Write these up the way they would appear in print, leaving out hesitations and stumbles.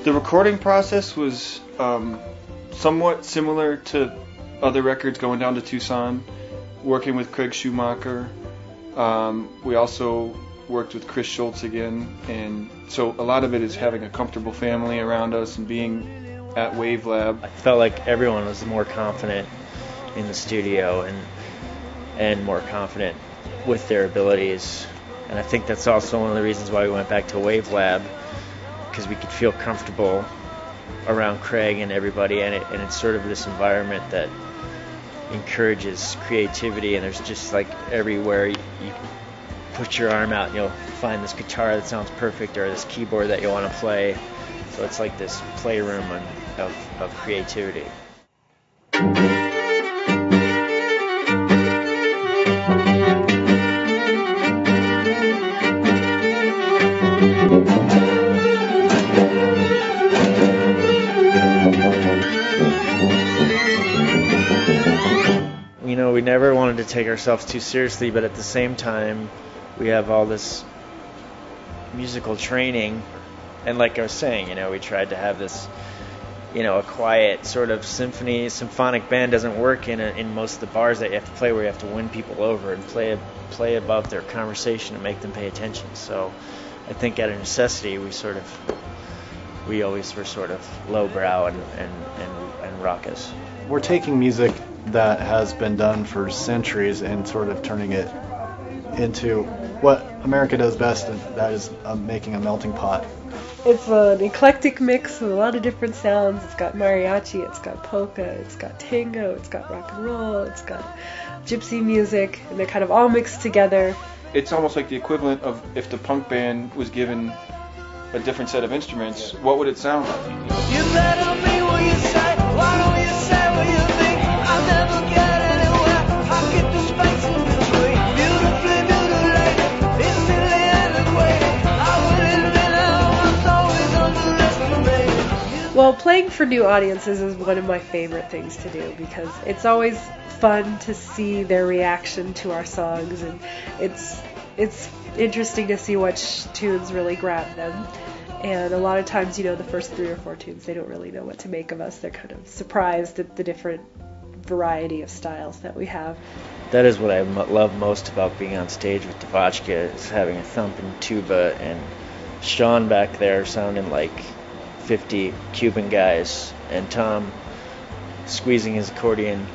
The recording process was somewhat similar to other records going down to Tucson, working with Craig Schumacher. We also worked with Chris Schultz again, and so a lot of it is having a comfortable family around us and being at Wave Lab. I felt like everyone was more confident in the studio and more confident with their abilities, and I think that's also one of the reasons why we went back to Wave Lab, because we could feel comfortable around Craig and everybody, and it's sort of this environment that encourages creativity, and there's just like everywhere you put your arm out and you'll find this guitar that sounds perfect or this keyboard that you want to play. So it's like this playroom of creativity. You know, we never wanted to take ourselves too seriously, but at the same time, we have all this musical training, and like I was saying, you know, we tried to have this, you know, a quiet sort of symphonic band doesn't work in most of the bars that you have to play, where you have to win people over and play above their conversation and make them pay attention. So I think out of necessity, we always were sort of lowbrow and raucous. We're taking music that has been done for centuries and sort of turning it into what America does best, and that is making a melting pot. It's an eclectic mix of a lot of different sounds. It's got mariachi, it's got polka, it's got tango, it's got rock and roll, it's got gypsy music, and they're kind of all mixed together. It's almost like the equivalent of if the punk band was given a different set of instruments, what would it sound like? You better be what you say, why don't you say what you think? I'll never get anywhere, I'll get the space in between. Beautifully mutilated, instantly antiquated. I will admit I was always underestimated. Well, playing for new audiences is one of my favorite things to do, because it's always fun to see their reaction to our songs, and it's interesting to see which tunes really grab them. And a lot of times, you know, the first 3 or 4 tunes, they don't really know what to make of us. They're kind of surprised at the different variety of styles that we have. That is what I love most about being on stage with DeVotchKa, is having a thumping tuba and Sean back there sounding like 50 Cuban guys, and Tom squeezing his accordion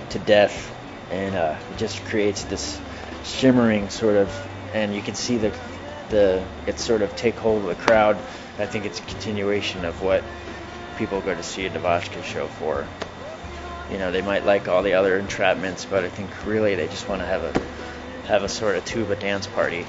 to death, and it just creates this shimmering sort of, and you can see it sort of take hold of the crowd. I think it's a continuation of what people go to see a DeVotchKa show for. You know, they might like all the other entrapments, but I think really they just want to have a sort of tuba dance party.